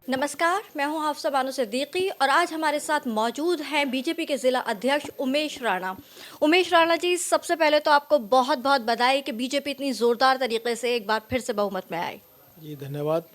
नमस्कार, मैं हूं हाफसा बानो सिद्दीकी और आज हमारे साथ मौजूद हैं बीजेपी के ज़िला अध्यक्ष उमेश राणा। उमेश राणा जी, सबसे पहले तो आपको बहुत बहुत बधाई कि बीजेपी इतनी ज़ोरदार तरीके से एक बार फिर से बहुमत में आई। जी धन्यवाद।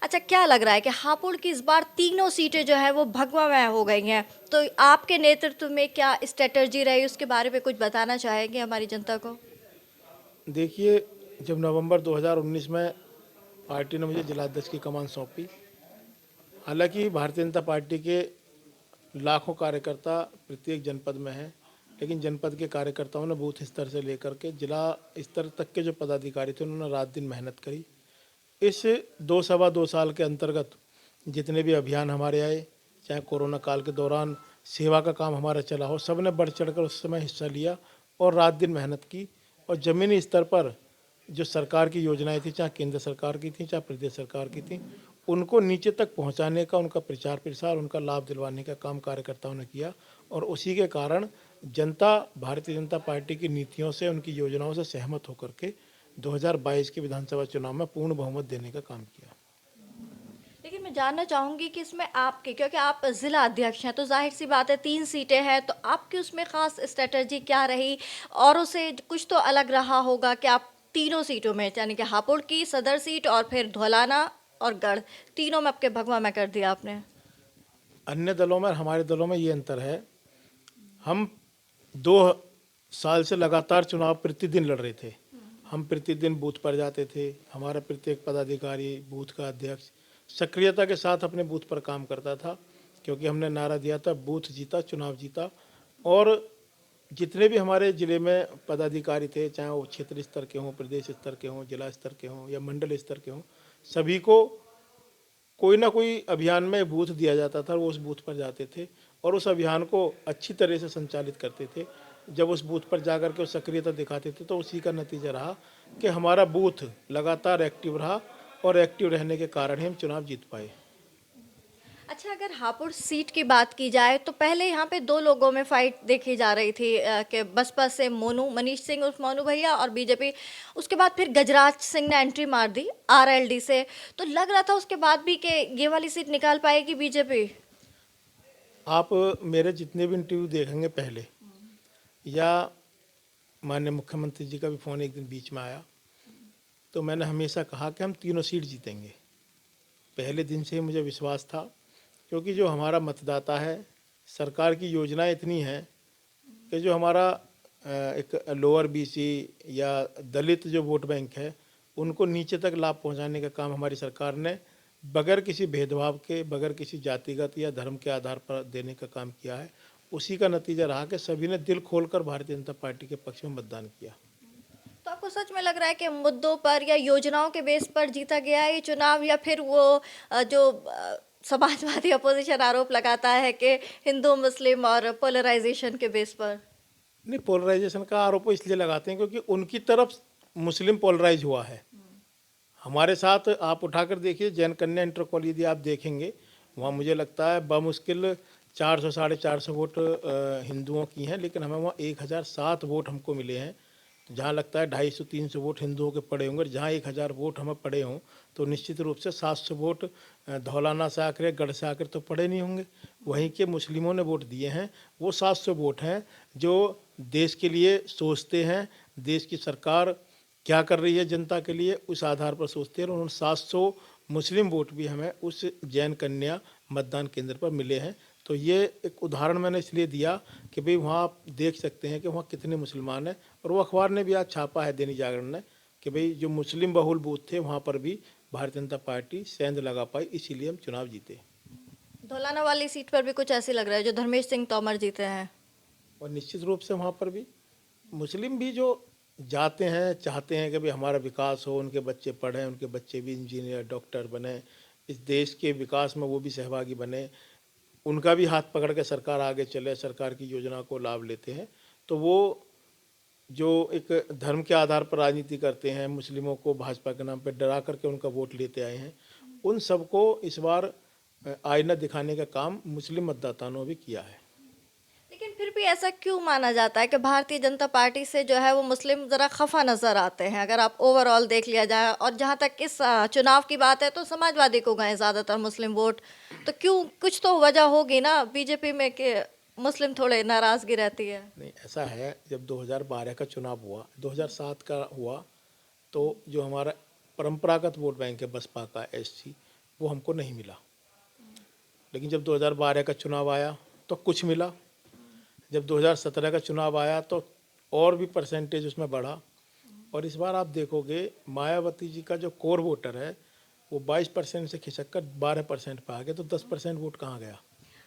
अच्छा, क्या लग रहा है कि हापुड़ की इस बार तीनों सीटें जो है वो भगवा में हो गई हैं, तो आपके नेतृत्व में क्या स्ट्रेटजी रही उसके बारे में कुछ बताना चाहेंगे हमारी जनता को? देखिए, जब नवंबर 2019 में पार्टी ने मुझे जिलाध्यक्ष की कमान सौंपी, हालांकि भारतीय जनता पार्टी के लाखों कार्यकर्ता प्रत्येक जनपद में हैं, लेकिन जनपद के कार्यकर्ताओं ने बूथ स्तर से लेकर के जिला स्तर तक के जो पदाधिकारी थे उन्होंने रात दिन मेहनत करी। इस दो सवा दो साल के अंतर्गत जितने भी अभियान हमारे आए, चाहे कोरोना काल के दौरान सेवा का काम हमारा चला हो, सब ने बढ़ चढ़कर उस समय हिस्सा लिया और रात दिन मेहनत की। और ज़मीनी स्तर पर जो सरकार की योजनाएं थी, चाहे केंद्र सरकार की थी चाहे प्रदेश सरकार की थी, उनको नीचे तक पहुंचाने का, उनका प्रचार प्रसार, उनका लाभ दिलवाने का काम कार्यकर्ताओं ने किया। और उसी के कारण जनता भारतीय जनता पार्टी की नीतियों से, उनकी योजनाओं से सहमत होकर के 2022 के विधानसभा चुनाव में पूर्ण बहुमत देने का काम किया। लेकिन मैं जानना चाहूंगी कि इसमें आपके, क्योंकि आप जिला अध्यक्ष हैं तो जाहिर सी बात है 3 सीटें हैं, तो आपकी उसमें खास स्ट्रेटजी क्या रही? औरों से कुछ तो अलग रहा होगा कि आप तीनों सीटों में, यानी कि हापुड़ की सदर सीट और फिर धौलाना और गढ़, तीनों में आपके भगवा में कर दिया आपने। अन्य दलों में और हमारे दलों में ये अंतर है, हम 2 साल से लगातार चुनाव प्रतिदिन लड़ रहे थे। हम प्रतिदिन बूथ पर जाते थे, हमारा प्रत्येक पदाधिकारी, बूथ का अध्यक्ष सक्रियता के साथ अपने बूथ पर काम करता था, क्योंकि हमने नारा दिया था बूथ जीता चुनाव जीता। और जितने भी हमारे ज़िले में पदाधिकारी थे, चाहे वो क्षेत्र स्तर के हों, प्रदेश स्तर के हों, जिला स्तर के हों या मंडल स्तर के हों, सभी को कोई ना कोई अभियान में बूथ दिया जाता था, वो उस बूथ पर जाते थे और उस अभियान को अच्छी तरह से संचालित करते थे। जब उस बूथ पर जाकर के वो सक्रियता दिखाते थे तो उसी का नतीजा रहा कि हमारा बूथ लगातार एक्टिव रहा और एक्टिव रहने के कारण ही हम चुनाव जीत पाए। अच्छा, अगर हापुड़ सीट की बात की जाए तो पहले यहाँ पे दो लोगों में फाइट देखी जा रही थी, कि बसपा से मोनू मनीष सिंह उर्फ मोनू भैया और बीजेपी, उसके बाद फिर गजराज सिंह ने एंट्री मार दी आरएलडी से, तो लग रहा था उसके बाद भी कि ये वाली सीट निकाल पाएगी बीजेपी। आप मेरे जितने भी इंटरव्यू देखेंगे पहले, या माननीय मुख्यमंत्री जी का भी फ़ोन एक दिन बीच में आया, तो मैंने हमेशा कहा कि हम तीनों सीट जीतेंगे। पहले दिन से ही मुझे विश्वास था, क्योंकि जो हमारा मतदाता है, सरकार की योजनाएं इतनी हैं कि जो हमारा एक लोअर बीसी या दलित जो वोट बैंक है, उनको नीचे तक लाभ पहुंचाने का काम हमारी सरकार ने बगैर किसी भेदभाव के, बगैर किसी जातिगत या धर्म के आधार पर देने का काम किया है। उसी का नतीजा रहा कि सभी ने दिल खोलकर भारतीय जनता पार्टी के पक्ष में मतदान किया। तो आपको सच में लग रहा है कि मुद्दों पर या योजनाओं के बेस पर जीता गया है ये चुनाव, या फिर वो जो समाजवादी अपोजिशन आरोप लगाता है कि हिंदू मुस्लिम और पोलराइजेशन के बेस पर? नहीं, पोलराइजेशन का आरोप इसलिए लगाते हैं क्योंकि उनकी तरफ मुस्लिम पोलराइज हुआ है। हमारे साथ आप उठाकर देखिए, जैन कन्या इंटर कॉलेज यदि आप देखेंगे, वहाँ मुझे लगता है बमुश्किल 400 साढ़े 400 वोट हिंदुओं की हैं, लेकिन हमें वहाँ 1007 वोट हमको मिले हैं। तो जहाँ लगता है 250-300 वोट हिंदुओं के पड़े होंगे, जहाँ 1000 वोट हमें पड़े हों, तो निश्चित रूप से 700 वोट धौलाना से आकर, गढ़ से आकर तो पड़े नहीं होंगे। वहीं के मुस्लिमों ने वोट दिए हैं। वो 700 वोट हैं जो देश के लिए सोचते हैं, देश की सरकार क्या कर रही है जनता के लिए, उस आधार पर सोचते हैं। और उन 700 मुस्लिम वोट भी हमें उस जैन कन्या मतदान केंद्र पर मिले हैं। तो ये एक उदाहरण मैंने इसलिए दिया कि भाई वहाँ आप देख सकते हैं कि वहाँ कितने मुसलमान हैं। और वो अखबार ने भी आज छापा है, दैनिक जागरण ने, कि भाई जो मुस्लिम बहुल बूथ थे वहाँ पर भी भारतीय जनता पार्टी सेंध लगा पाई, इसीलिए हम चुनाव जीते। धौलाना वाली सीट पर भी कुछ ऐसे लग रहा है जो धर्मेश सिंह तोमर जीते हैं। और निश्चित रूप से वहाँ पर भी मुस्लिम भी जो जाते हैं, चाहते हैं कि भाई हमारा विकास हो, उनके बच्चे पढ़ें, उनके बच्चे भी इंजीनियर डॉक्टर बने, इस देश के विकास में वो भी सहभागी बने, उनका भी हाथ पकड़ के सरकार आगे चले, सरकार की योजना को लाभ लेते हैं। तो वो जो एक धर्म के आधार पर राजनीति करते हैं, मुस्लिमों को भाजपा के नाम पर डरा करके उनका वोट लेते आए हैं, उन सबको इस बार आईना दिखाने का काम मुस्लिम मतदाताओं ने भी किया है। लेकिन फिर भी ऐसा क्यों माना जाता है कि भारतीय जनता पार्टी से जो है वो मुस्लिम ज़रा खफा नज़र आते हैं? अगर आप ओवरऑल देख लिया जाए, और जहाँ तक इस चुनाव की बात है तो समाजवादी को गए ज़्यादातर मुस्लिम वोट। तो क्यों, कुछ तो वजह होगी ना बीजेपी में कि मुस्लिम थोड़े नाराज़गी रहती है? नहीं, ऐसा है, जब 2012 का चुनाव हुआ, 2007 का हुआ, तो जो हमारा परंपरागत वोट बैंक है बसपा का एससी, वो हमको नहीं मिला। लेकिन जब 2012 का चुनाव आया तो कुछ मिला। जब 2017 का चुनाव आया तो और भी परसेंटेज उसमें बढ़ा। और इस बार आप देखोगे मायावती जी का जो कोर वोटर है वो 22% से खिसक कर 12% पे आ गया, तो 10% वोट कहाँ गया?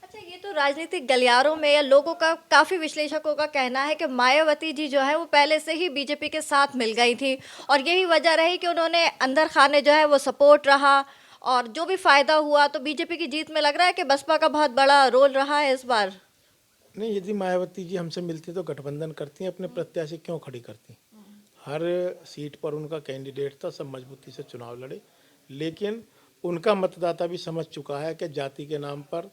अच्छा, ये तो राजनीतिक गलियारों में या लोगों का, काफ़ी विश्लेषकों का कहना है कि मायावती जी जो है वो पहले से ही बीजेपी के साथ मिल गई थी, और यही वजह रही कि उन्होंने अंदर खाने जो है वो सपोर्ट रहा, और जो भी फायदा हुआ तो बीजेपी की जीत में लग रहा है कि बसपा का बहुत बड़ा रोल रहा है इस बार। नहीं, यदि मायावती जी हमसे मिलती तो गठबंधन करती, अपने प्रत्याशी क्यों खड़ी करती? हर सीट पर उनका कैंडिडेट था, सब मजबूती से चुनाव लड़े। लेकिन उनका मतदाता भी समझ चुका है कि जाति के नाम पर,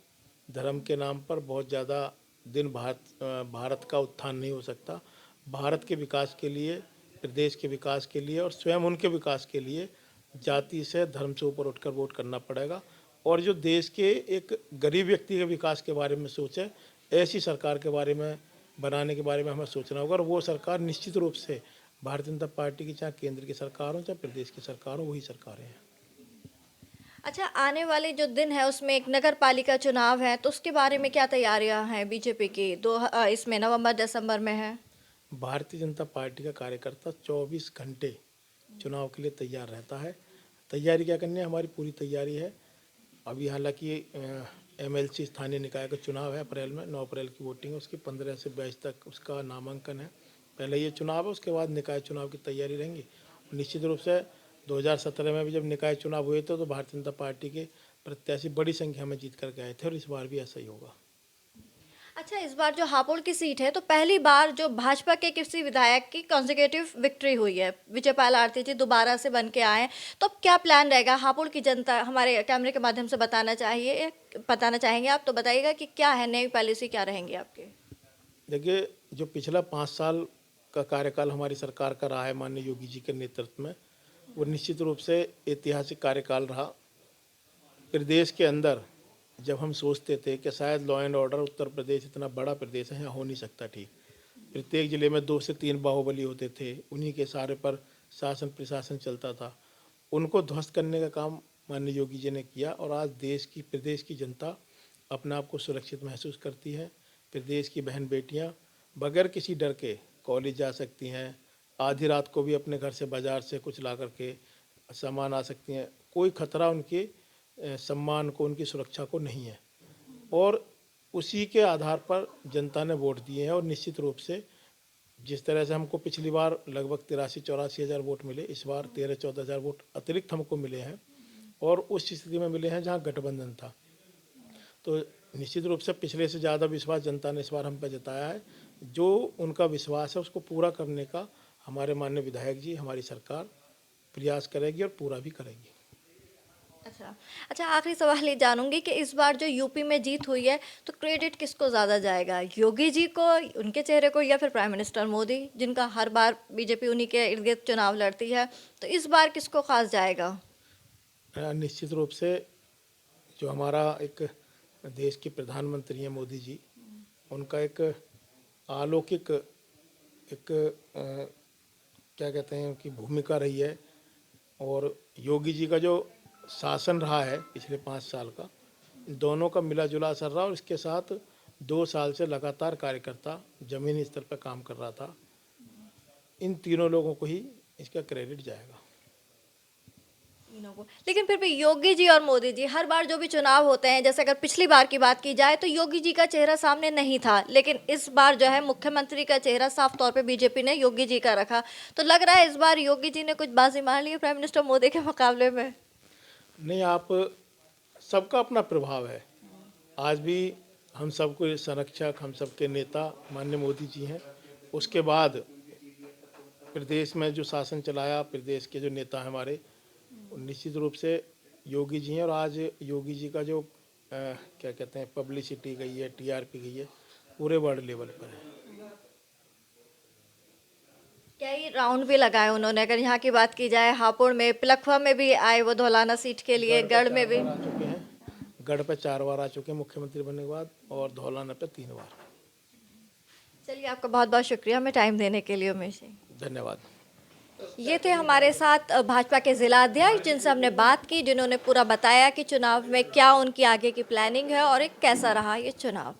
धर्म के नाम पर बहुत ज़्यादा दिन भारत का उत्थान नहीं हो सकता। भारत के विकास के लिए, प्रदेश के विकास के लिए और स्वयं उनके विकास के लिए जाति से, धर्म से ऊपर उठकर वोट करना पड़ेगा। और जो देश के एक गरीब व्यक्ति के विकास के बारे में सोचे, ऐसी सरकार के बारे में बनाने के बारे में हमें सोचना होगा। और वो सरकार निश्चित रूप से भारतीय जनता पार्टी की, चाहे केंद्र की सरकार हो चाहे प्रदेश की सरकार हो, वही सरकारें हैं। अच्छा, आने वाले जो दिन है उसमें एक नगर पालिका चुनाव है, तो उसके बारे में क्या तैयारियां हैं बीजेपी की? इसमें नवंबर दिसंबर में है। भारतीय जनता पार्टी का कार्यकर्ता 24 घंटे चुनाव के लिए तैयार रहता है। तैयारी क्या करनी है, हमारी पूरी तैयारी है। अभी हालांकि एमएलसी स्थानीय निकाय का चुनाव है अप्रैल में, 9 अप्रैल की वोटिंग है, उसकी 15 से 22 तक उसका नामांकन है। पहले ये चुनाव है, उसके बाद निकाय चुनाव की तैयारी रहेंगी। निश्चित रूप से 2017 में भी जब निकाय चुनाव हुए थे तो भारतीय जनता पार्टी के प्रत्याशी बड़ी संख्या में जीत करके आए थे, और इस बार भी ऐसा ही होगा। अच्छा, इस बार जो हापुड़ की सीट है तो पहली बार जो भाजपा के किसी विधायक की कॉन्जिक्यूटिव विक्ट्री हुई है, विजयपाल आरती जी दोबारा से बन के आए। तो अब क्या प्लान रहेगा? हापुड़ की जनता हमारे कैमरे के माध्यम से बताना चाहेंगे आप, तो बताइएगा कि क्या है, नई पॉलिसी क्या रहेंगी आपकी? देखिए, जो पिछला 5 साल का कार्यकाल हमारी सरकार का रहा है माननीय योगी जी के नेतृत्व में, वो निश्चित रूप से ऐतिहासिक कार्यकाल रहा। प्रदेश के अंदर जब हम सोचते थे कि शायद law and order, Uttar Pradesh इतना बड़ा प्रदेश है, यहाँ हो नहीं सकता ठीक, प्रत्येक जिले में 2 से 3 बाहुबली होते थे, उन्हीं के सहारे पर शासन प्रशासन चलता था, उनको ध्वस्त करने का काम माननीय योगी जी ने किया। और आज देश की, प्रदेश की जनता अपने आप को सुरक्षित महसूस करती है। प्रदेश की बहन बेटियां बगैर किसी डर के कॉलेज जा सकती हैं, आधी रात को भी अपने घर से, बाजार से कुछ ला करके सामान आ सकती हैं। कोई खतरा उनके सम्मान को, उनकी सुरक्षा को नहीं है। और उसी के आधार पर जनता ने वोट दिए हैं। और निश्चित रूप से जिस तरह से हमको पिछली बार लगभग 83-84 हज़ार वोट मिले, इस बार 13-14 हज़ार वोट अतिरिक्त हमको मिले हैं, और उस स्थिति में मिले हैं जहां गठबंधन था। तो निश्चित रूप से पिछले से ज़्यादा विश्वास जनता ने इस बार हम पर जताया है। जो उनका विश्वास है उसको पूरा करने का हमारे माननीय विधायक जी, हमारी सरकार प्रयास करेगी और पूरा भी करेगी। अच्छा। अच्छा, आखिरी सवाल ये जानूँगी कि इस बार जो यूपी में जीत हुई है, तो क्रेडिट किसको ज़्यादा जाएगा? योगी जी को, उनके चेहरे को, या फिर प्राइम मिनिस्टर मोदी, जिनका हर बार बीजेपी उन्हीं के इर्द-गिर्द चुनाव लड़ती है, तो इस बार किसको ख़ास जाएगा? निश्चित रूप से जो हमारा एक देश के प्रधानमंत्री हैं मोदी जी, उनका एक अलौकिक, एक क्या कहते हैं, उनकी भूमिका रही है। और योगी जी का जो शासन रहा है पिछले 5 साल का, दोनों का मिला जुला असर रहा। और इसके साथ 2 साल से लगातार कार्यकर्ता जमीनी स्तर पर काम कर रहा था। इन तीनों लोगों को ही इसका क्रेडिट जाएगा। तीनों को। लेकिन फिर भी योगी जी और मोदी जी, हर बार जो भी चुनाव होते हैं, जैसे अगर पिछली बार की बात की जाए तो योगी जी का चेहरा सामने नहीं था, लेकिन इस बार जो है मुख्यमंत्री का चेहरा साफ तौर पे बीजेपी ने योगी जी का रखा। तो लग रहा है इस बार योगी जी ने कुछ बाजी मार ली है प्राइम मिनिस्टर मोदी के मुकाबले में। नहीं, आप, सबका अपना प्रभाव है। आज भी हम सबको संरक्षक, हम सबके नेता माननीय मोदी जी हैं। उसके बाद प्रदेश में जो शासन चलाया, प्रदेश के जो नेता हैं हमारे, निश्चित रूप से योगी जी हैं। और आज योगी जी का जो क्या कहते हैं, पब्लिसिटी गई है, टीआरपी गई है, पूरे वर्ल्ड लेवल पर है। कई राउंड भी लगाए उन्होंने, अगर यहाँ की बात की जाए हापुड़ में, पिलखवा में भी आए वो धौलाना सीट के लिए, गढ़ में भी। आ चुके हैं, गढ़ पे 4 बार आ चुके हैं मुख्यमंत्री बनने के बाद, और धौलाना पे 3 बार। चलिए, आपका बहुत बहुत शुक्रिया हमें टाइम देने के लिए उमेश जी। धन्यवाद। ये थे हमारे साथ भाजपा के जिला अध्यक्ष, जिनसे हमने बात की, जिन्होंने पूरा बताया कि चुनाव में क्या उनकी आगे की प्लानिंग है और एक कैसा रहा ये चुनाव।